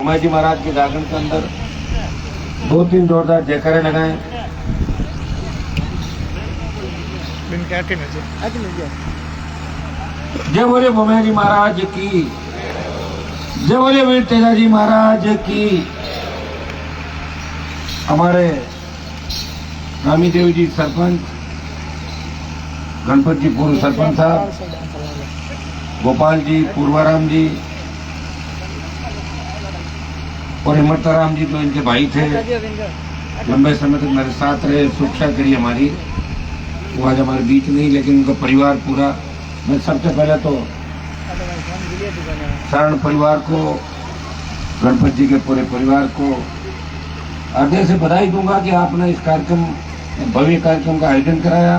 उमा जी महाराज के जागरण के अंदर 2-3 जोरदार जयकारे लगाएं। जय बोले उमा जी महाराज की, जय बोले वीर तेजाजी महाराज की। हमारे रामी देव जी सरपंच, गणपत जी पूर्व सरपंच साहब, गोपाल जी, पूर्वाराम जी और हिम्मतराम जी, तो इनके भाई थे, लंबे समय तक मेरे साथ रहे, सुरक्षा करी हमारी। वो आज हमारे बीच नहीं, लेकिन उनका परिवार पूरा, मैं सबसे पहले तो शरण परिवार को, गणपत जी के पूरे परिवार को हृदय से बधाई दूंगा कि आपने इस कार्यक्रम, भव्य कार्यक्रम का आयोजन कराया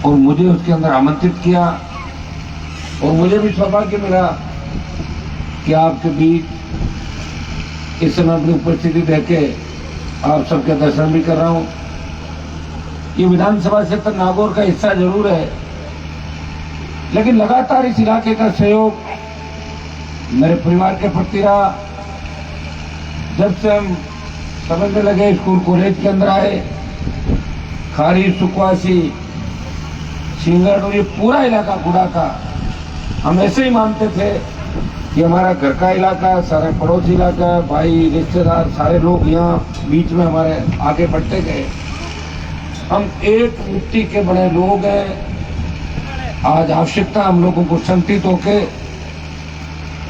और मुझे उसके अंदर आमंत्रित किया। और मुझे भी सौभाग्य मिला कि आपके बीच इस समय अपनी उपस्थिति देके आप सबके दर्शन भी कर रहा हूं। ये विधानसभा क्षेत्र नागौर का हिस्सा जरूर है, लेकिन लगातार इस इलाके का सहयोग मेरे परिवार के प्रति रहा। जब से हम समझने लगे, स्कूल कॉलेज के अंदर आए, खारी, सुकवासी, सिंगड़ और ये पूरा इलाका गुड़ा का, हम ऐसे ही मानते थे कि हमारा घर का इलाका, सारा पड़ोसी इलाका, भाई, रिश्तेदार, सारे लोग यहाँ बीच में हमारे आगे बढ़ते गए। हम एक मिट्टी के बड़े लोग हैं। आज आवश्यकता हम लोगों को संतित होके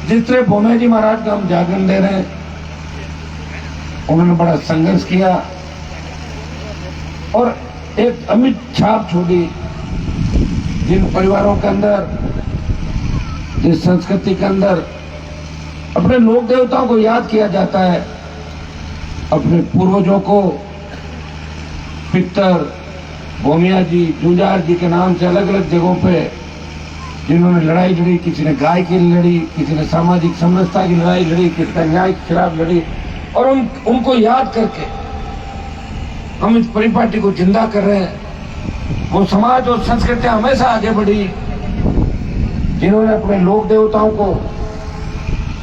जिस तरह भोमे जी महाराज का हम जागरण दे रहे हैं, उन्होंने बड़ा संघर्ष किया और एक अमिट छाप छोड़ी। जिन परिवारों के अंदर, जिस संस्कृति के अंदर अपने लोक देवताओं को याद किया जाता है, अपने पूर्वजों को, पितर, भोमिया जी, जूझार जी के नाम से अलग अलग जगहों पे जिन्होंने लड़ाई लड़ी, किसी ने गाय की लड़ी, किसी ने सामाजिक समरसता की लड़ाई लड़ी, किसी ने न्याय के खिलाफ लड़ी, और हम उनको याद करके हम इस परिपाटी को जिंदा कर रहे हैं। वो समाज और संस्कृतियां हमेशा आगे बढ़ी जिन्होंने अपने लोक देवताओं को,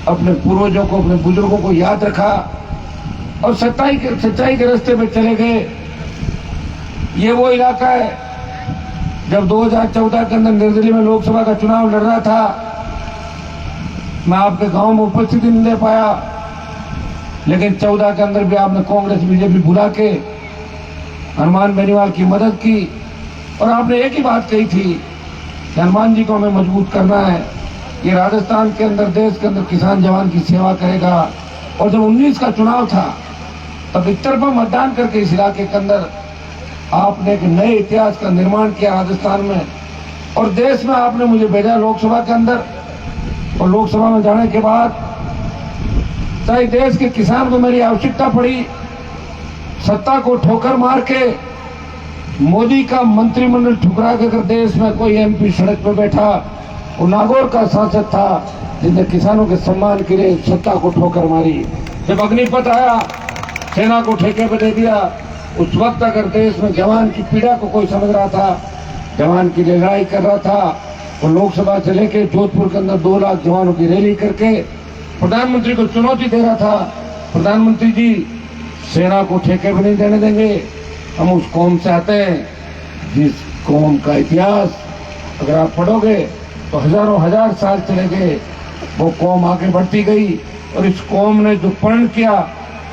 अपने पूर्वजों को, अपने बुजुर्गों को याद रखा और सच्चाई के रास्ते पे चले गए। ये वो इलाका है जब 2014 के अंदर निर्दलीय में लोकसभा का चुनाव लड़ रहा था, मैं आपके गांव में उपस्थिति नहीं दे पाया, लेकिन 14 के अंदर भी आपने कांग्रेस बीजेपी बुला के हनुमान बेनीवाल की मदद की और आपने एक ही बात कही थी कि हनुमान जी को हमें मजबूत करना है। ये राजस्थान के अंदर, देश के अंदर किसान जवान की सेवा करेगा। और जब 19 का चुनाव था तब एकतरफा मतदान करके इस इलाके के अंदर आपने एक नए इतिहास का निर्माण किया राजस्थान में और देश में आपने मुझे भेजा लोकसभा के अंदर। और लोकसभा में जाने के बाद चाहे देश के किसान को मेरी आवश्यकता पड़ी, सत्ता को ठोकर मार के मोदी का मंत्रिमंडल ठुकरा के अगर देश में कोई एमपी सड़क पर बैठा, वो नागौर का सांसद था जिसने किसानों के सम्मान के लिए सत्ता को ठोकर मारी। जब अग्निपथ आया, सेना को ठेके पे दे दिया। उस वक्त अगर देश में जवान की पीड़ा को कोई समझ रहा था, जवान की लड़ाई कर रहा था, वो लोकसभा से लेके जोधपुर के अंदर 2 लाख जवानों की रैली करके प्रधानमंत्री को चुनौती दे रहा था, प्रधानमंत्री जी सेना को ठेके पे नहीं देने देंगे। हम उस कौम से आते हैं जिस कौम का इतिहास अगर आप पढ़ोगे तो हजारों हजार साल चले गए, वो कौम आगे बढ़ती गई और इस कौम ने जो प्रण किया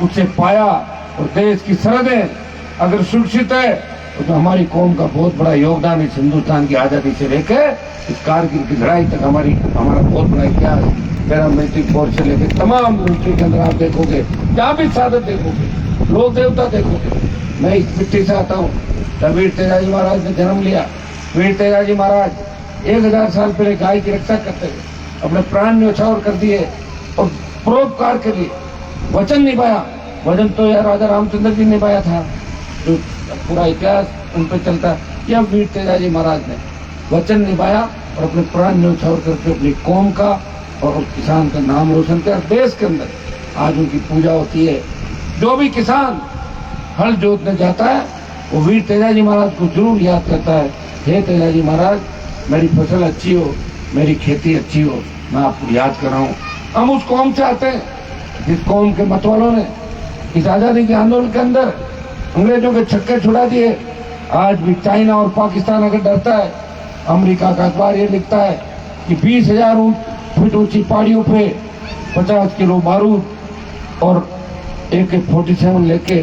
उसे पाया। और देश की सरहदें अगर सुरक्षित है तो हमारी कौम का बहुत बड़ा योगदान इस हिंदुस्तान की आजादी से लेकर इस कारगिल की लड़ाई तक हमारा बहुत बड़ा इतिहास। पैरामिलिट्री फोर्स से लेकर तमाम मिलिट्री के अंदर आप देखोगे, जहाँ भी साधन देखोगे, लोक देवता देखोगे। मैं इस मिट्टी से आता हूँ। जब वीर तेजाजी महाराज ने जन्म लिया, वीर तेजाजी महाराज 1000 साल पहले गाय की रक्षा करते हुए अपने प्राण न्यौछावर कर दिए और परोपकार के लिए वचन निभाया। वचन तो यार राजा रामचंद्र जी ने निभाया था, जो पूरा इतिहास उन पर चलता। या वीर तेजाजी महाराज ने वचन निभाया और अपने प्राण न्यौछावर करके अपनी कौम का और किसान का नाम रोशन किया। देश के अंदर आज उनकी पूजा होती है। जो भी किसान हल जोतने जाता है वो वीर तेजाजी महाराज को जरूर याद करता है, हे तेजाजी महाराज मेरी फसल अच्छी हो, मेरी खेती अच्छी हो, मैं आपको याद कर रहा हूँ। हम उस कौम से आते हैं जिस कौम के मतवालों ने इस आजादी के आंदोलन के अंदर अंग्रेजों के छक्के छुड़ा दिए, आज भी चाइना और पाकिस्तान अगर डरता है, अमेरिका का अखबार ये लिखता है कि 20,000 फीट ऊंची पहाड़ियों पे 50 किलो बारूद और AK-47 लेके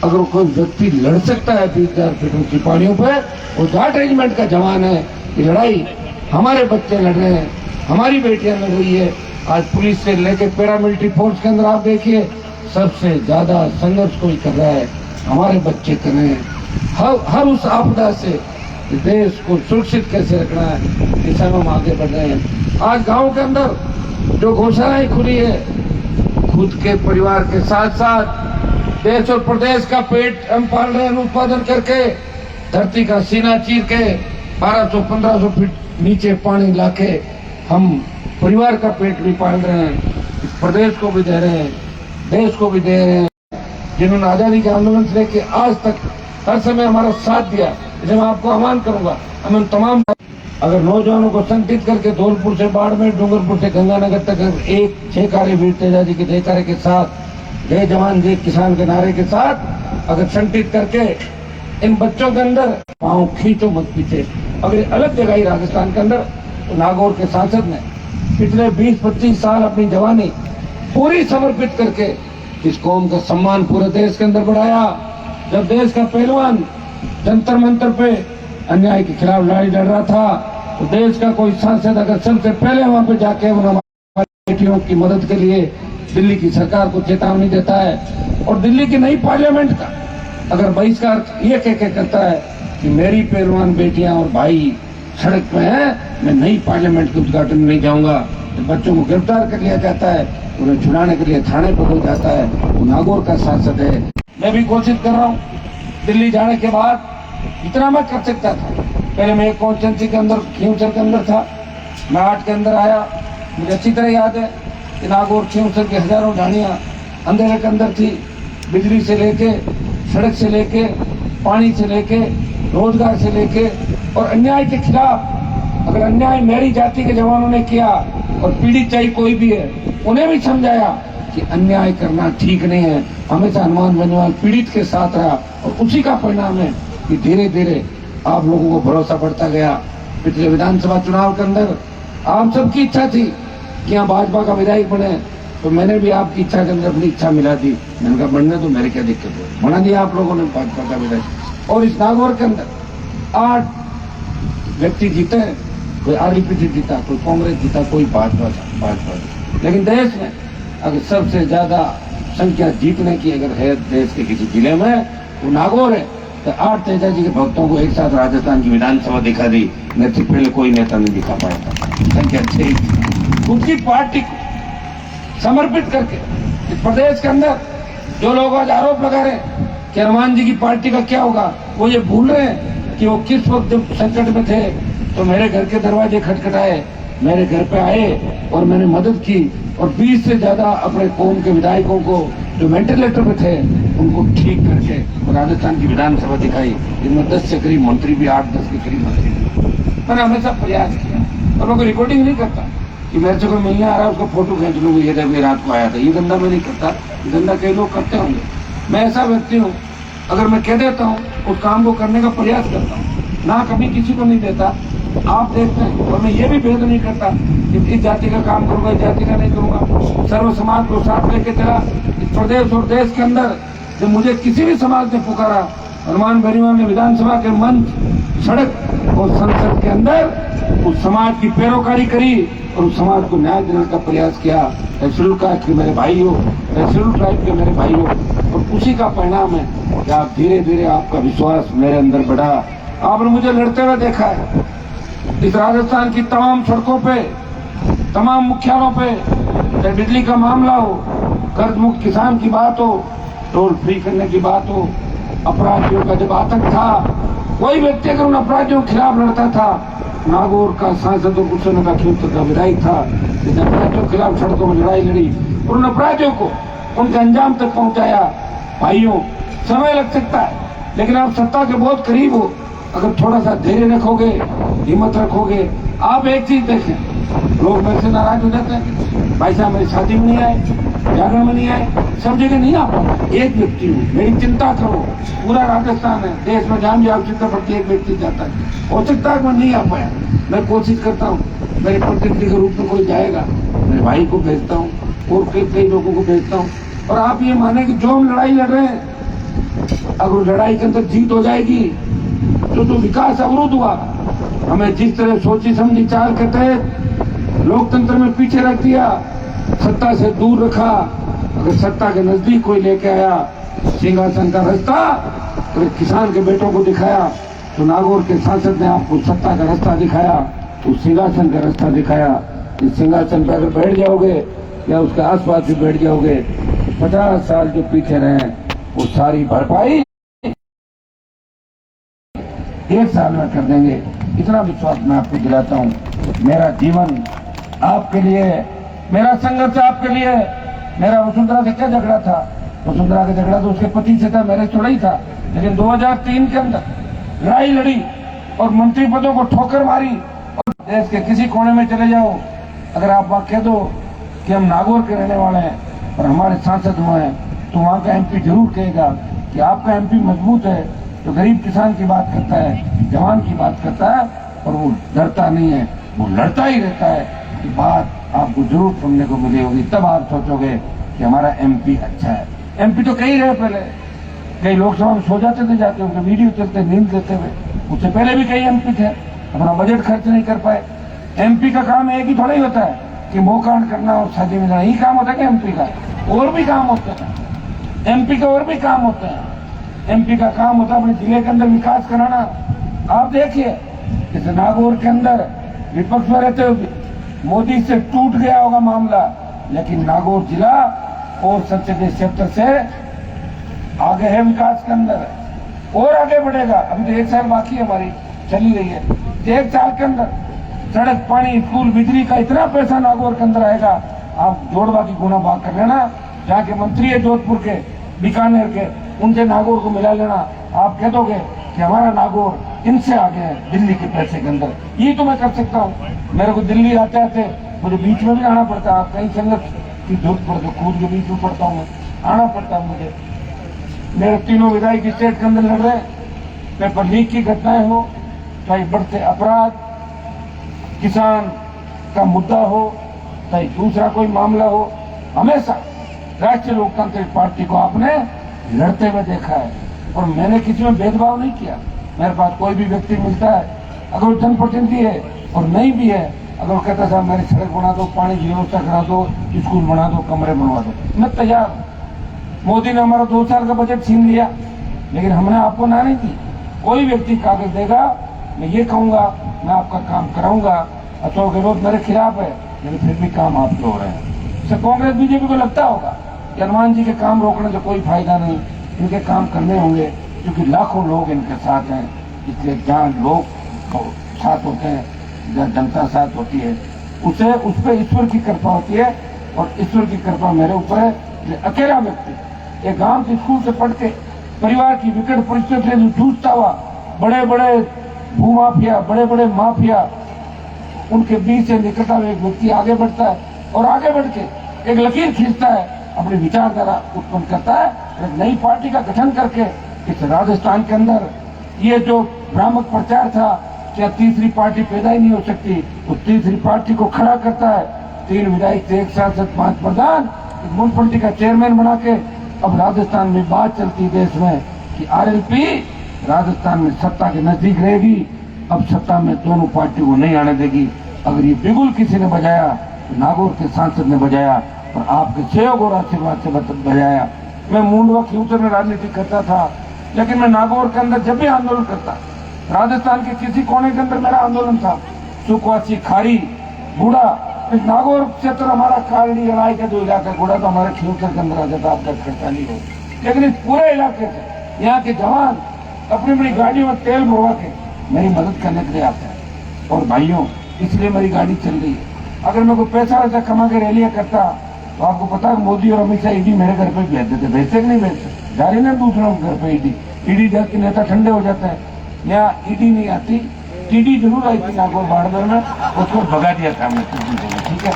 अगर कोई व्यक्ति लड़ सकता है 20,000 फीट ऊंची पहाड़ियों पे, वो जाट रेजिमेंट का जवान है। ये लड़ाई हमारे बच्चे लड़ रहे हैं, हमारी बेटियां लड़ रही है। आज पुलिस से लेके पैरामिलिट्री फोर्स के अंदर आप देखिए, सबसे ज्यादा संघर्ष कोई कर रहा है, हमारे बच्चे कर रहे हैं। हर उस आपदा से देश को सुरक्षित कैसे रखना है, दिशा में हम आगे बढ़ रहे हैं। आज गांव के अंदर जो गौशालाएं खुली है, खुद के परिवार के साथ साथ देश और प्रदेश का पेट हम पाल रहे हैं, उत्पादन करके धरती का सीना चीर के 1200-1500 फीट नीचे पानी लाके हम परिवार का पेट भी पाल रहे हैं, इस प्रदेश को भी दे रहे हैं, देश को भी दे रहे हैं। जिन्होंने आजादी के आंदोलन से लेकर आज तक हर समय हमारा साथ दिया, इसे मैं आपको आह्वान करूंगा, हम तमाम अगर नौजवानों को संगठित करके धौलपुर से बाड़मेर, डूंगरपुर से गंगानगर तक एक जयकारे वीर तेजाजी के जयकारे के साथ, जय जवान जय किसान के नारे के साथ अगर संगठित करके इन बच्चों के अंदर पाँव खींचो मत पीछे। अगर अलग जगह ही राजस्थान के अंदर तो नागौर के सांसद ने पिछले 20-25 साल अपनी जवानी पूरी समर्पित करके इस कौम का सम्मान पूरे देश के अंदर बढ़ाया। जब देश का पहलवान जंतर मंतर पे अन्याय के खिलाफ लड़ाई लड़ रहा था, तो देश का कोई सांसद अगर सबसे पहले वहां पे जाके हमारी बेटियों की मदद के लिए दिल्ली की सरकार को चेतावनी देता है और दिल्ली की नई पार्लियामेंट का अगर बहिष्कार ये कह के करता है कि मेरी पहलवान बेटियां और भाई सड़क पे हैं, मैं नई पार्लियामेंट के उद्घाटन में नहीं जाऊंगा, तो बच्चों को गिरफ्तार कर लिया जाता है, उन्हें छुड़ाने के लिए थाने पर हो जाता है। वो नागौर का सांसद है। मैं भी कोशिश कर रहा हूँ, दिल्ली जाने के बाद इतना मैं कर सकता था। पहले मैं एक कॉन्स्टिट्यूंसी के अंदर खींवसर के अंदर था, मैं 8 के अंदर आया, मुझे अच्छी तरह याद है कि नागौर खींवसर की हजारों ढाणियां अंधेरे के अंदर थी, बिजली से लेके, सड़क से लेके, पानी से लेके, रोजगार से लेके, और अन्याय के खिलाफ अगर अन्याय मेरी जाति के जवानों ने किया और पीड़ित चाहे कोई भी है, उन्हें भी समझाया कि अन्याय करना ठीक नहीं है। हमेशा हनुमान बेनीवाल पीड़ित के साथ रहा और उसी का परिणाम है कि धीरे धीरे आप लोगों को भरोसा बढ़ता गया। पिछले विधानसभा चुनाव के अंदर आप सबकी इच्छा थी कि यहाँ भाजपा का विधायक बने, तो मैंने भी आपकी इच्छा के अंदर अपनी इच्छा मिला दी। मैंने कहा बनने तो मेरे क्या दिक्कत है, बना दिया आप लोगों ने भाजपा का विधायक। और इस नागौर के अंदर 8 व्यक्ति जीते, कोई RDP जीता, कोई कांग्रेस जीता, कोई भाजपा। लेकिन देश में अगर सबसे ज्यादा संख्या जीतने की अगर है देश के किसी जिले में, वो नागौर है। तो 8 तेजाजी के भक्तों को एक साथ राजस्थान की विधानसभा दिखा दी, नहीं तो पहले कोई नेता नहीं दिखा पाया था। संख्या 6 खुद की पार्टी को समर्पित करके इस प्रदेश के अंदर जो लोग आज आरोप लगा रहे हैं कि हनुमान जी की पार्टी का क्या होगा, वो ये भूल रहे हैं कि वो किस वक्त जब संकट में थे तो मेरे घर के दरवाजे खटखटाए, मेरे घर पे आए और मैंने मदद की, और 20 से ज्यादा अपने कौम के विधायकों को जो वेंटिलेटर पे थे उनको ठीक करके और राजस्थान की विधानसभा दिखाई, जिनमें 10 से करीब मंत्री भी, 8-10 के करीब मंत्री भी। मैंने हमेशा प्रयास किया और मैं कोई रिकॉर्डिंग नहीं करता कि मेरे से कोई मिलने आ रहा है उसको फोटो खींच लूंगा, ये देखो रात को आया था। ये धंधा मैं नहीं करता, धंधा कई लोग करते होंगे। मैं ऐसा व्यक्ति हूँ, अगर मैं कह देता हूँ उस काम को करने का प्रयास करता हूँ, ना कभी किसी को नहीं देता। आप देखते हैं, और मैं ये भी भेद नहीं करता कि इस जाति का काम करूंगा, इस जाति का नहीं करूंगा। सर्व समाज को साथ लेके चला इस प्रदेश और देश के अंदर। जब मुझे किसी भी समाज ने पुकारा, हनुमान बेनीवाल ने विधानसभा के मंच, सड़क और संसद के अंदर उस समाज की पैरोकारी करी और उस समाज को न्याय देने का प्रयास किया। शेड्यूल कास्ट के मेरे भाई हो, शेड्यूल ट्राइब के मेरे भाई हो, और उसी का परिणाम है कि आप धीरे धीरे आपका विश्वास मेरे अंदर बढ़ा। आपने मुझे लड़ते हुए देखा है इस राजस्थान की तमाम सड़कों पे, तमाम मुख्यालयों पे, चाहे बिजली का मामला हो, कर्ज मुक्त किसान की बात हो, टोल फ्री करने की बात हो, अपराधियों का जब आतंक था, कोई व्यक्ति अगर उन अपराधियों के खिलाफ लड़ता था, नागौर का सांसद और कुछ का विधायक था, जिन अपराधियों के खिलाफ सड़कों में लड़ाई लड़ी और उन अपराधियों को उनके अंजाम तक पहुंचाया। भाइयों, समय लग सकता है, लेकिन आप सत्ता के बहुत करीब हो। अगर थोड़ा सा धैर्य रखोगे, हिम्मत रखोगे। आप एक चीज देखें, लोग मेरे से नाराज हो जाते हैं, भाई साहब मेरी शादी में नहीं आए, जागरण में नहीं आए, सब जगह नहीं आ पाता। एक व्यक्ति हूँ, मेरी चिंता करो, पूरा राजस्थान है, देश में जहाँ भी आवश्यकता पड़ती है एक व्यक्ति जाता है। हो सकता है मैं नहीं आ पाया, मैं कोशिश करता हूँ, मेरे प्रतिनिधि के रूप में कोई जाएगा, मेरे भाई को भेजता हूँ और कई लोगों को भेजता हूँ। और आप ये माने कि जो हम लड़ाई लड़ रहे हैं, अगर लड़ाई के अंदर जीत हो जाएगी तो विकास अवरुद्ध हुआ। हमें जिस तरह सोची समझी चाल के तहत लोकतंत्र में पीछे रख दिया, सत्ता से दूर रखा, अगर सत्ता के नजदीक कोई लेके आया, सिंहासन का रास्ता अगर किसान के बेटों को दिखाया, तो नागौर के सांसद ने आपको सत्ता का रास्ता दिखाया, तो सिंहासन का रास्ता दिखाया। इस सिंहासन पर अगर बैठ जाओगे या उसके आसपास भी बैठ जाओगे, 50 साल जो पीछे रहे वो सारी भरपाई 1 साल में कर देंगे। इतना विश्वास मैं आपको दिलाता हूँ। मेरा जीवन आपके लिए, मेरा संघर्ष आपके लिए। मेरा वसुंधरा से क्या झगड़ा था? वसुंधरा का झगड़ा तो उसके पति से था, मेरे थोड़ा ही था। लेकिन 2003 के अंदर लड़ाई लड़ी और मंत्री पदों को ठोकर मारी। और देश के किसी कोने में चले जाओ, अगर आप वहां कह दो कि हम नागौर के रहने वाले हैं और हमारे सांसद हुए हैं, तो वहां का एमपी जरूर कहेगा कि आपका एमपी मजबूत है, तो गरीब किसान की बात करता है, जवान की बात करता है, और वो डरता नहीं है, वो लड़ता ही रहता है। कि बात आपको जरूर सुनने को मिली होगी, तब आप सोचोगे कि हमारा एमपी अच्छा है। एमपी तो कई रहे पहले, कई लोकसभा में सो जाते थे, जाते उनके वीडियो चलते नींद लेते हुए। उससे पहले भी कई एमपी थे, अपना बजट खर्च नहीं कर पाए। एमपी का काम एक ही थोड़ा ही होता है कि मोकांड करना और शादी में जाना, यही काम होता है कि एमपी का? और भी काम होता है एमपी का, और भी काम होता है। एमपी का काम होता है अपने जिले के अंदर विकास कराना। आप देखिए इस नागौर के अंदर विपक्ष में रहते हुए मोदी से टूट गया होगा मामला, लेकिन नागौर जिला और संसदीय क्षेत्र से आगे है विकास के अंदर, और आगे बढ़ेगा। अभी तो 1 साल बाकी है, हमारी चली रही है। 1 साल के अंदर सड़क, पानी, स्कूल, बिजली का इतना पैसा नागौर के अंदर आएगा, आप जोड़वा की गुना भाग कर लेना। जहाँ के मंत्री है जोधपुर के, बीकानेर के, उनसे नागौर को मिला लेना। आप कह दोगे कि हमारा नागौर इनसे आगे है दिल्ली के पैसे के अंदर। ये तो मैं कर सकता हूँ। मेरे को दिल्ली आते आते मुझे बीच में भी आना पड़ता है, कहीं संगत की जरूरत पड़ती, खुद के बीच में पड़ता हूँ, आना पड़ता है मुझे। मेरे तीनों विधायक स्टेट के अंदर लड़ रहे, पेपर लीक की घटनाएं हो, चाहे बढ़ते अपराध, किसान का मुद्दा हो, चाहे दूसरा कोई मामला हो, हमेशा राष्ट्रीय लोकतांत्रिक पार्टी को आपने लड़ते हुए देखा है। और मैंने किसी में भेदभाव नहीं किया। मेरे पास कोई भी व्यक्ति मिलता है, अगर वो जनप्रतिनिधि है और नहीं भी है, अगर वो कहता साहब मेरी सड़क बना दो, पानी की व्यवस्था करा दो, स्कूल बना दो, कमरे बनवा दो, मैं तैयार हूँ। मोदी ने हमारा 2 साल का बजट छीन लिया, लेकिन हमने आपको ना नहीं दी। कोई व्यक्ति कागज देगा, मैं ये कहूंगा मैं आपका काम कराऊंगा। अशोक गहलोत मेरे खिलाफ है, लेकिन फिर भी काम आप हो रहे हैं। इससे कांग्रेस बीजेपी को लगता होगा कि हनुमान जी के काम रोकने से कोई फायदा नहीं, इनके काम करने होंगे, क्योंकि लाखों लोग इनके साथ हैं। इसलिए जहाँ लोग साथ होते हैं, जहाँ जनता साथ होती है, उसे उस पर ईश्वर की कृपा होती है। और ईश्वर की कृपा मेरे ऊपर है। अकेला व्यक्ति एक गांव के स्कूल से पढ़ के परिवार की विकट परिस्थिति से जूझता हुआ, बड़े बड़े भूमाफिया, बड़े बड़े माफिया, उनके बीच से निकलता हुआ एक व्यक्ति आगे बढ़ता है और आगे बढ़ के एक लकीर खींचता है, अपनी विचारधारा उत्पन्न करता है, एक नई पार्टी का गठन करके इस राजस्थान के अंदर ये जो भ्रामक प्रचार था क्या तीसरी पार्टी पैदा ही नहीं हो सकती, वो तीसरी पार्टी को खड़ा करता है। 3 विधायक से 1 सांसद 5 प्रधान, एक म्युनिसिपलिटी का चेयरमैन बना के अब राजस्थान में बात चलती देश में कि आरएलपी राजस्थान में सत्ता के नजदीक रहेगी, अब सत्ता में दोनों पार्टी को नहीं आने देगी। अगर ये बिगुल किसी ने बजाया, नागौर के सांसद ने बजाया और आपके सहयोग और आशीर्वाद से बजाया। मैं मुंडवा फ्यूचर में राजनीति करता था, लेकिन मैं नागौर के अंदर जब भी आंदोलन करता, राजस्थान के किसी कोने के अंदर मेरा आंदोलन था, सुखवासी, खारी, बूढ़ा, नागौर क्षेत्र हमारा खाड़ी लड़ाई का जो इलाका बूढ़ा तो हमारे फ्यूचर के अंदर आ जाता, आप दर्ज करता नहीं हो। लेकिन इस पूरे इलाके से यहाँ के जवान अपनी बड़ी गाड़ियों में तेल भरवा के मेरी मदद करने के लिए आते हैं। और भाइयों, इसलिए मेरी गाड़ी चल रही है। अगर मैं कोई पैसा वैसा कमा के रैलियां करता तो आपको पता है मोदी और अमित शाह ईडी मेरे घर पे भेज देते, भेजते कि नहीं भेजते? जा रही ना दूसरों के घर पे ईडी जाके नेता ठंडे हो जाते हैं। यहाँ ईडी नहीं आती, टीडी जरूर आई थी नागौर बाड़मेर में, उसको भगा दिया था हमने कुछ दिन पहले, ठीक है,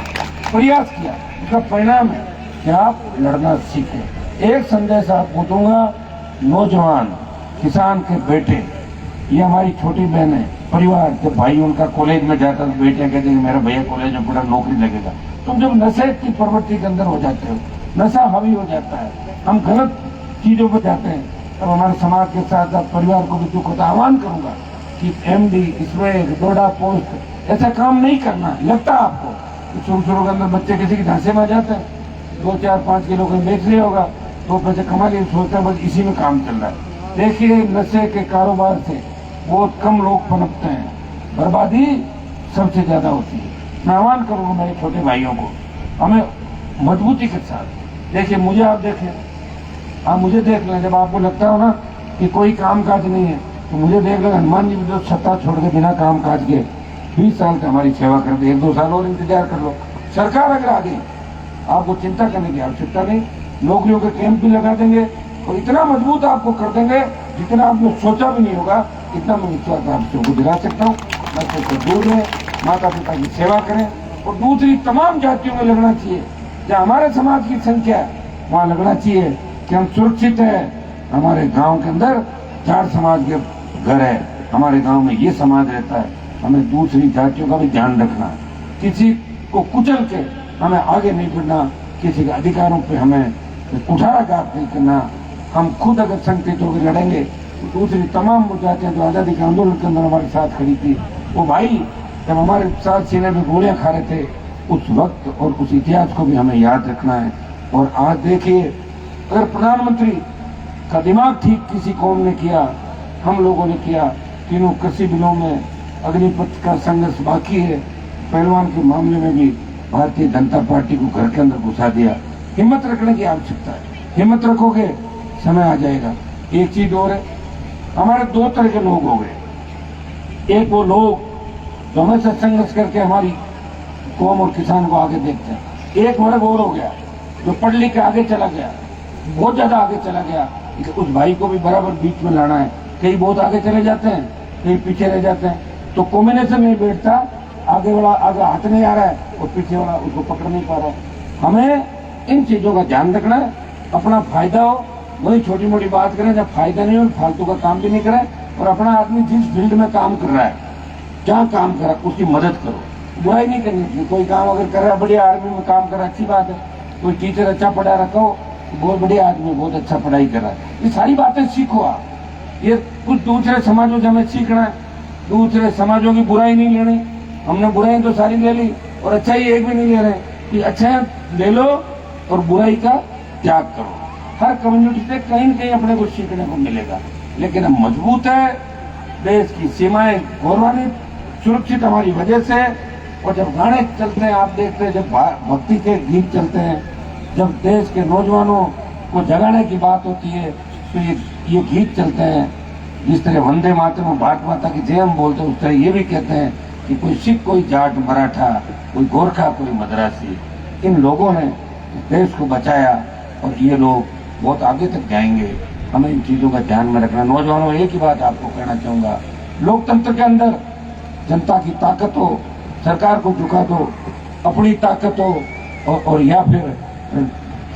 प्रयास किया, उसका परिणाम है कि आप लड़ना सीखें। एक संदेश आपको दूंगा, नौजवान किसान के बेटे, ये हमारी छोटी बहन है, परिवार के भाई उनका कॉलेज में जाता तो बेटियां कहती हैं मेरा भैया कॉलेज में पढ़ा, नौकरी लगेगा। तुम जब नशे की प्रवृत्ति के अंदर हो जाते हो, नशा हावी हो जाता है, हम गलत चीजों पर जाते हैं, तब हमारे समाज के साथ साथ परिवार को भी दुख होता है। आह्वान करूंगा कि एमडी, इसमें डोडा पोस्ट ऐसा काम नहीं करना। लगता है आपको शुरू शुरू के अंदर बच्चे किसी के झांसे में आ जाते हैं, 2, 4, 5 किलो कोई बेच लिया होगा, 2 पैसे कमा लिए, सोचता है बस इसी में काम चल रहा है। देखिए, नशे के कारोबार से बहुत कम लोग पनपते हैं, बर्बादी सबसे ज्यादा होती है। मैं आह्वान करूंगा मेरे छोटे भाइयों को, हमें मजबूती के साथ, देखिए मुझे आप देखें, आप मुझे देख लें, जब आपको लगता हो ना कि कोई काम काज नहीं है तो मुझे देख लें। हनुमान जी भी जो सत्ता छोड़ के बिना काम काज के 20 साल से हमारी सेवा कर दी, 1-2 साल और इंतजार कर लो। सरकार अगर आ गई, आपको चिंता करने की आवश्यकता नहीं, नौकरियों के कैंप भी लगा देंगे और इतना मजबूत आपको कर देंगे जितना आपने सोचा भी नहीं होगा। इतना मैं विश्वास आपको दिला सकता हूँ। बच्चों को दूर रहें, माता पिता की सेवा करें और दूसरी तमाम जातियों में लगना चाहिए। जहाँ हमारे समाज की संख्या है वहाँ लगना चाहिए कि हम सुरक्षित है। हमारे गांव के अंदर 4 समाज के घर है, हमारे गांव में ये समाज रहता है, हमें दूसरी जातियों का भी ध्यान रखना है। किसी को कुचल के हमें आगे नहीं बढ़ना, किसी के अधिकारों पे हमें कुठाराघात नहीं करना। हम खुद अगर संगठित होकर लड़ेंगे तो दूसरी तमाम वो जातियां जो आज़ादी के आंदोलन के अंदर हमारे साथ खड़ी थी, वो भाई जब हमारे साथ सीने में गोलियां खा रहे थे, उस वक्त और उस इतिहास को भी हमें याद रखना है। और आज देखिए, अगर प्रधानमंत्री का दिमाग ठीक किसी कौम ने किया, हम लोगों ने किया, तीनों कृषि बिलों में अग्निपथ का संघर्ष बाकी है, पहलवान के मामले में भी भारतीय जनता पार्टी को घर के अंदर घुसा दिया। हिम्मत रखने की आवश्यकता है, हिम्मत रखोगे समय आ जाएगा। एक चीज और है, हमारे 2 तरह के लोग हो गए। एक वो लोग जो हमेशा संघर्ष करके हमारी कौम और किसान को आगे देखते हैं। एक वर्ग और हो गया जो पढ़ लिख के आगे चला गया, बहुत ज्यादा आगे चला गया। उस भाई को भी बराबर बीच में लाना है। कई बहुत आगे चले जाते हैं, कई पीछे रह जाते हैं, तो कॉम्बिनेशन नहीं बैठता। आगे वाला आगे हाथ नहीं आ रहा है और पीछे वाला उसको पकड़ नहीं पा रहा है। हमें इन चीजों का ध्यान रखना है। अपना फायदा हो वही छोटी मोटी बात करें, जब फायदा नहीं हो फालतू का काम भी नहीं करें। और अपना आदमी जिस फील्ड में काम कर रहा है, जहाँ काम कर रहा है, उसकी मदद करो। बुराई नहीं करनी चाहिए। कोई काम अगर कर रहा है, बढ़िया आर्मी में काम कर रहा है, अच्छी बात है। कोई टीचर अच्छा पढ़ा रखा हो, बहुत बढ़िया आदमी, बहुत अच्छा पढ़ाई कर रहा है, ये सारी बातें सीखो आप। ये कुछ दूसरे समाजों से हमें सीखना है। दूसरे समाजों की बुराई नहीं लेनी। हमने बुराई तो सारी ले ली और अच्छाई एक भी नहीं ले रहे कि अच्छा ले लो और बुराई का त्याग करो। हर कम्युनिटी से कहीं न कहीं अपने को सीखने को मिलेगा। लेकिन हम मजबूत है, देश की सीमाएं गौरवान्वित सुरक्षित हमारी वजह से। और जब गाने चलते हैं, आप देखते हैं, जब भक्ति के गीत चलते हैं, जब देश के नौजवानों को जगाने की बात होती है, तो ये गीत चलते हैं। जिस तरह वंदे मातरम में भारत माता की जय हम बोलते हैं, उस तरह ये भी कहते हैं कि कोई सिख, कोई जाट, मराठा, कोई गोरखा, कोई मद्रासी, इन लोगों ने देश को बचाया और ये लोग बहुत आगे तक जाएंगे। हमें इन चीजों का ध्यान में रखना। नौजवानों, एक ही बात आपको कहना चाहूंगा, लोकतंत्र के अंदर जनता की ताकत हो, सरकार को झुका दो, अपनी ताकत हो और या फिर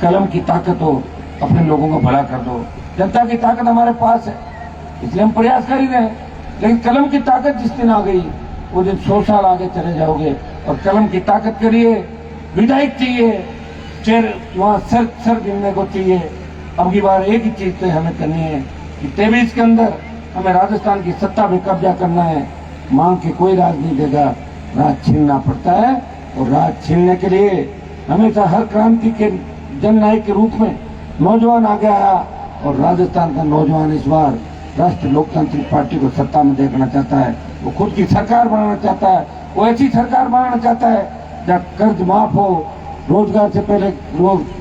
कलम की ताकत हो, अपने लोगों को भला कर दो। जनता की ताकत हमारे पास है, इसलिए हम प्रयास कर ही रहे हैं। लेकिन कलम की ताकत जिस दिन आ गई, वो दिन 100 साल आगे चले जाओगे। और कलम की ताकत के लिए विधायक चाहिए, चेयर वहाँ सर गिनने को चाहिए। अब की बार एक ही चीज तो हमें करनी है कि 23 के अंदर हमें राजस्थान की सत्ता पे कब्जा करना है। मांग के कोई राज नहीं देगा, राज छीनना पड़ता है। और राज छीनने के लिए हमेशा हर क्रांति के जननायक के रूप में नौजवान आगे आया। और राजस्थान का नौजवान इस बार राष्ट्रीय लोकतांत्रिक पार्टी को सत्ता में देखना चाहता है। वो खुद की सरकार बनाना चाहता है। वो ऐसी सरकार बनाना चाहता है जहाँ कर्ज माफ हो, रोजगार से पहले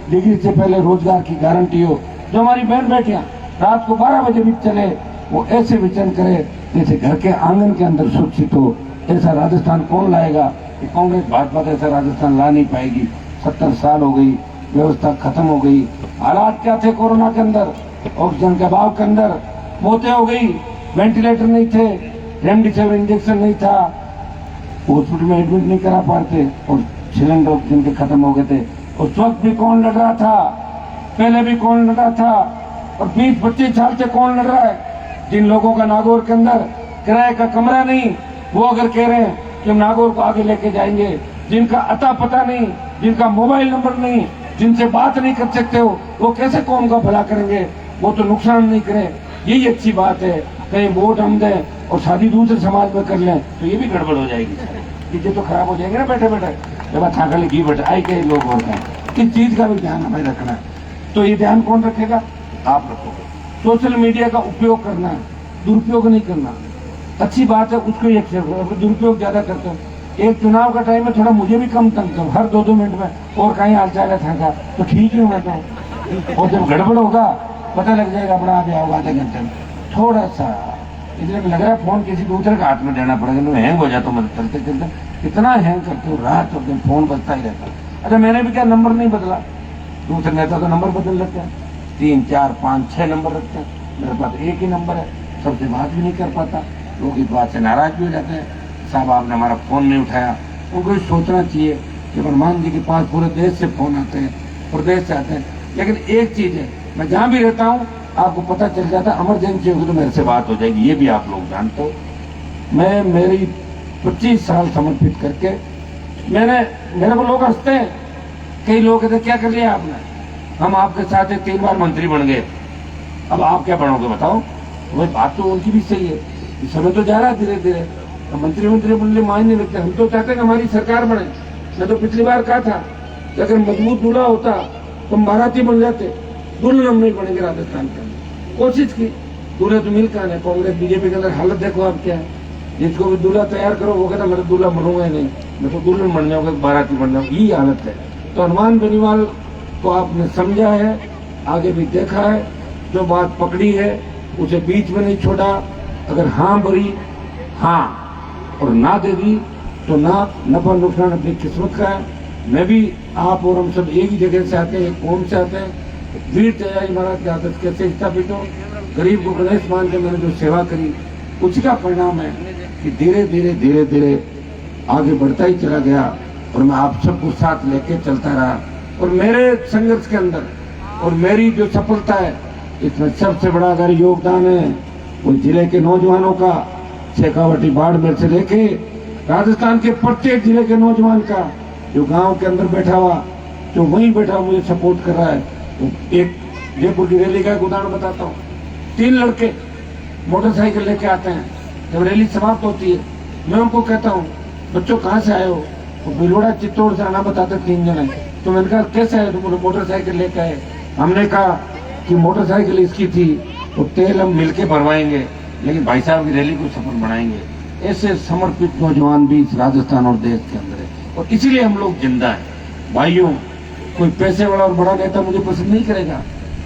डिग्री से पहले रोजगार की गारंटी हो। जो हमारी बहन बेटियां रात को 12 बजे भी चले, वो ऐसे विचरण करे जैसे घर के आंगन के अंदर सुरक्षित हो। ऐसा राजस्थान कौन लाएगा? कि कांग्रेस भाजपा ऐसा राजस्थान ला नहीं पाएगी। 70 साल हो गई, व्यवस्था खत्म हो गई। हालात क्या थे कोरोना के अंदर? ऑक्सीजन के अभाव के अंदर मौतें हो गई, वेंटिलेटर नहीं थे, रेमडेसिविर इंजेक्शन नहीं था, हॉस्पिटल में एडमिट नहीं करा पाते और सिलेंडर जिनके खत्म हो गए थे। उस वक्त भी कौन लड़ रहा था, पहले भी कौन लड़ रहा था, और 20-25 साल से कौन लड़ रहा है। जिन लोगों का नागौर के अंदर किराए का कमरा नहीं, वो अगर कह रहे हैं कि हम नागौर को आगे लेके जाएंगे, जिनका अता पता नहीं, जिनका मोबाइल नंबर नहीं, जिनसे बात नहीं कर सकते हो, वो कैसे कौम का भला करेंगे? वो तो नुकसान नहीं करें, यही अच्छी बात है। कहीं वोट हम दें और शादी दूसरे समाज में कर लें तो ये भी गड़बड़ हो जाएगी, चीजें तो खराब हो जाएंगे ना। बैठे बैठे जब था घी बैठे आई के लोग होते हैं, किस चीज का भी ध्यान हमें रखना है। तो ये ध्यान कौन रखेगा? आप रखोगे। सोशल मीडिया का उपयोग करना है, दुरुपयोग नहीं करना। अच्छी बात है, उसको ही एक्सेप्ट करो। दुरुपयोग ज्यादा करते हो, एक चुनाव का टाइम में थोड़ा मुझे भी कम तंग करो, हर 2-2 मिनट में और कहीं हाल चाल था तो ठीक ही होना था। और जब गड़बड़ होगा पता लग जाएगा, अपना आ होगा आधे घंटे में। थोड़ा सा इसलिए लग रहा है फोन किसी दूसरे का हाथ में देना पड़ेगा, हैंग हो जाता मतलब चलते चलते कितना हैंग करते हो, रात और दिन फोन बजता ही रहता है। अच्छा मैंने भी क्या नंबर नहीं बदला, दूसरे नेता तो नंबर बदल लेते हैं, 3, 4, 5, 6 नंबर रखते हैं। मेरे पास एक ही नंबर है, सबसे बात भी नहीं कर पाता, लोग इस बात से नाराज भी हो जाते हैं, साहब आपने हमारा फोन नहीं उठाया। उनको भी सोचना चाहिए कि हनुमान जी के पास पूरे देश से फोन आते हैं, प्रदेश से आते हैं। लेकिन एक चीज है, मैं जहां भी रहता हूँ आपको पता चल जाता है, इमरजेंसी होगी तो मेरे से बात हो जाएगी, ये भी आप लोग जानते हो। मैं मेरी 25 साल समर्पित करके मेरे को लोग हंसते हैं, कई लोग कहते क्या कर लिया आपने, हम आपके साथ 3 बार मंत्री बन गए, अब आप क्या बनोगे बताओ। वही बात तो उनकी भी सही है, समय तो जा रहा है धीरे धीरे, तो मंत्री बनने मायने नहीं रखते। हम तो चाहते हैं कि हमारी सरकार बने। मैं तो पिछली बार कहा था कि अगर मजबूत दूल्हा होता तो हम बाराती बन जाते, दुल्हन हम नहीं बनेंगे राजस्थान के अंदर। कोशिश की, दूल्हे तो मिल कहा है, कांग्रेस बीजेपी के अंदर हालत देखो आप क्या है। जिसको भी दूल्हा तैयार करो वो कहता मैं दूल्हा बनूंगा नहीं, मैं तो दुल्हन बन जाऊंगा, बाराती बन जाऊंगा, यही हालत है। तो हनुमान बेनीवाल को आपने समझा है, आगे भी देखा है, जो बात पकड़ी है उसे बीच में नहीं छोड़ा। अगर हाँ भरी हाँ और ना दे दी तो ना, नफा नुकसान अपनी किस्मत का है। मैं भी, आप और हम सब एक ही जगह से आते हैं, एक कौम से आते हैं। वीर तेजाजी महाराज की आदत कैसे स्थापित हो, गरीब को गणेश मान के मैंने जो सेवा करी, उसी का परिणाम है कि धीरे धीरे आगे बढ़ता ही चला गया और मैं आप सबको साथ लेके चलता रहा। और मेरे संघर्ष के अंदर और मेरी जो सफलता है, इसमें सबसे बड़ा अगर योगदान है वो जिले के नौजवानों का, शेखावाटी बाड़मेर से लेके राजस्थान के प्रत्येक जिले के नौजवान का, जो गांव के अंदर बैठा हुआ, जो वहीं बैठा मुझे सपोर्ट कर रहा है। तो एक जयपुर की रैली का एक उदाहरण बताता हूँ। 3 लड़के मोटरसाइकिल लेके आते हैं, जब रैली समाप्त होती है मैं उनको कहता हूँ बच्चों कहाँ से आए हो, तो बिलोड़ा चित्तौड़ से आना बताते 3 जने। तो मैंने कहा कैसे आए, तो बोले मोटरसाइकिल लेके आए। हमने कहा कि मोटरसाइकिल इसकी थी तो तेल हम मिलके भरवाएंगे, लेकिन भाई साहब की रैली को सफल बनाएंगे। ऐसे समर्पित नौजवान भी इस राजस्थान और देश के अंदर है, और इसीलिए हम लोग जिंदा है। भाइयों, कोई पैसे वाला और बड़ा नेता मुझे पसंद नहीं करेगा,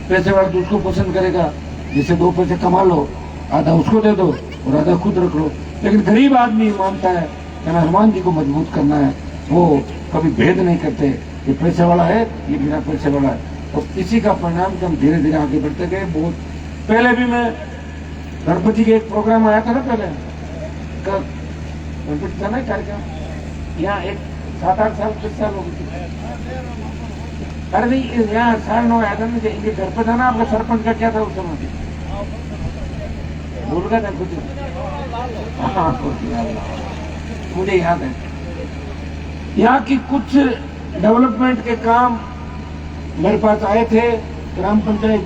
पैसे वाला तो उसको पसंद करेगा जिसे 2 पैसे कमा लो, आधा उसको दे दो और आधा खुद रख लो। लेकिन गरीब आदमी मानता है कि मैं हनुमान जी को मजबूत करना है, वो कभी भेद नहीं करते, ये पैसे वाला है, ये बिना पैसे वाला है। और इसी का परिणाम कि हम धीरे धीरे आगे बढ़ते गए। बहुत पहले भी मैं गणपति के एक प्रोग्राम आया था ना, पहले गणपति था ना कार्यक्रम, यहाँ एक 7-8 साल 10 साल हो गए। अरे नहीं, यहाँ 9.5 आया था ना, इनके घर पे था ना आपका सरपंच का, क्या था उस समय भूल गया था कुछ, मुझे याद है। यहाँ की कुछ डेवलपमेंट के काम मेरे पास आए थे, ग्राम पंचायत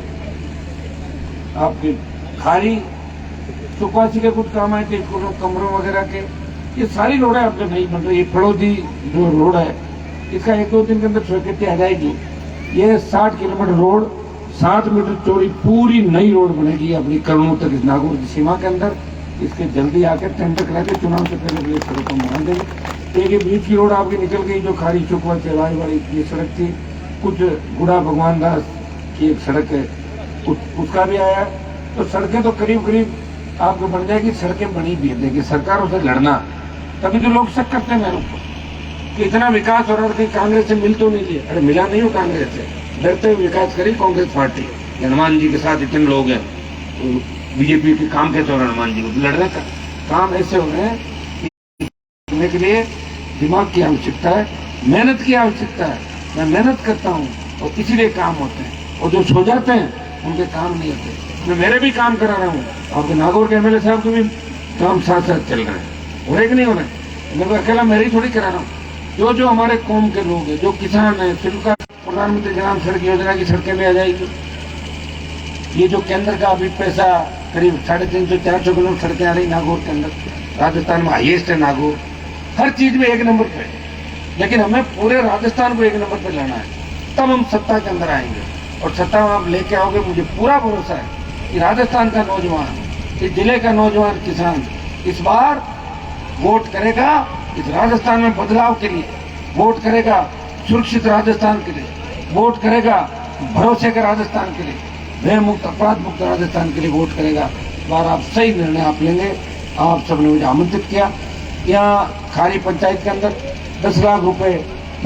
आपके खारी सुकवासी के कुछ काम आए थे, स्कूलों कमरों वगैरह के। ये सारी रोड है आपके नहीं बन रही। ये फड़ौदी जो रोड है, इसका 1-2 दिन के अंदर स्वीकृति आ जाएगी। ये 60 किलोमीटर रोड, 7 मीटर चौड़ी पूरी नई रोड बनेगी अपनी करोड़ों तक इस नागौर की सीमा के अंदर। इसके जल्दी आकर टेंडर करा के चुनाव से पहले सड़क को बना देंगे। एक ये बीच की रोड आपकी निकल गई, जो खारी चुकवा चेवाई वाली ये सड़क थी। कुछ गुड़ा भगवान दास की एक सड़क है, उसका भी आया। तो सड़कें तो करीब करीब आपको बन जाएगी। सड़कें बनी भी देगी, सरकारों से लड़ना, तभी तो लोग शक करते हैं मेरे ऊपर कि इतना विकास हो रहा है, कांग्रेस से मिल तो नहीं लिया। अरे मिला नहीं हो कांग्रेस से, डरते हुए विकास करी कांग्रेस पार्टी। हनुमान जी के साथ इतने लोग हैं, तो बीजेपी के काम कैसे हो रहा है, हनुमान जी को लड़ने का काम ऐसे हो रहे हैं। करने के लिए दिमाग की आवश्यकता है, मेहनत की आवश्यकता है। मैं मेहनत करता हूँ और इसीलिए काम होते हैं, और जो सो जाते हैं उनके काम नहीं होते। मैं मेरे भी काम करा रहा हूँ, आपके नागौर के एमएलए साहब के भी काम साथ साथ चल रहे हैं, हो रहे कि नहीं हो रहे। मैं अकेला मेरे ही थोड़ी करा रहा हूँ। जो हमारे कौम के लोग हैं, जो किसान हैं, जिनका प्रधानमंत्री ग्राम सड़क योजना की सड़कें में आ जाएगी। ये जो केंद्र का अभी पैसा करीब 350-400 किलोमीटर सड़कें आ रही नागौर के अंदर, राजस्थान में हाईएस्ट है नागौर, हर चीज में 1 नंबर पे। लेकिन हमें पूरे राजस्थान को 1 नंबर पे लाना है, तब हम सत्ता के अंदर आएंगे। और सत्ता में आप लेके आओगे, मुझे पूरा भरोसा है कि राजस्थान का नौजवान, इस जिले का नौजवान किसान इस बार वोट करेगा इस राजस्थान में बदलाव के लिए, वोट करेगा सुरक्षित राजस्थान के लिए, वोट करेगा भरोसे का राजस्थान के लिए, भय मुक्त अपराध मुक्त राजस्थान के लिए वोट करेगा। इस बार आप सही निर्णय आप लेंगे। आप सबने मुझे आमंत्रित किया। यहाँ खारी पंचायत के अंदर 10 लाख रुपए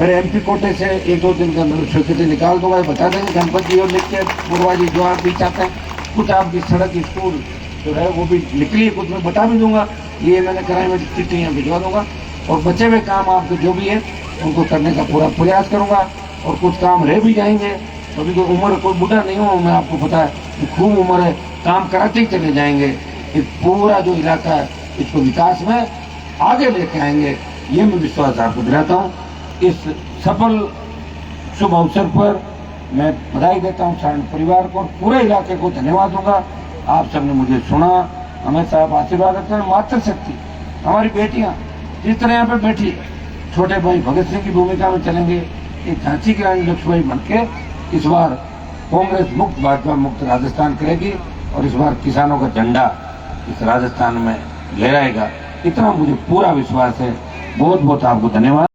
मेरे एमपी कोटे से 1-2 दिन के अंदर स्वीकृति निकाल दूंगा। बता देंगे गणपत जी और लिख के पूर्वा जी जो आप भी चाहते हैं। कुछ आपकी सड़क स्कूल जो है वो भी निकली है, कुछ मैं बता भी दूंगा। ये मैंने कराई में चिट्ठियाँ भिजवा दूंगा, और बचे हुए काम आपके जो भी है उनको करने का पूरा प्रयास करूंगा। और कुछ काम रह भी जाएंगे, अभी कोई उम्र कोई बूढ़ा नहीं हूँ मैं, आपको पता है खूब उम्र है, काम कराते ही चले जाएंगे। ये पूरा जो इलाका है इसको विकास में आगे लेके आएंगे, ये मैं विश्वास आपको दिलाता हूँ। इस सफल शुभ अवसर पर मैं बधाई देता हूँ सारण परिवार को और पूरे इलाके को धन्यवाद दूंगा। आप सबने मुझे सुना, हमेशा आप आशीर्वाद देते हैं। मातृशक्ति हमारी बेटियाँ जिस तरह यहाँ पे बैठी, छोटे भाई भगत सिंह की भूमिका में चलेंगे, एक झांसी की रानी लक्ष्मीबाई बन के इस बार कांग्रेस मुक्त भाजपा मुक्त राजस्थान करेगी, और इस बार किसानों का झंडा इस राजस्थान में लहराएगा, इतना मुझे पूरा विश्वास है। बहुत बहुत आपको धन्यवाद।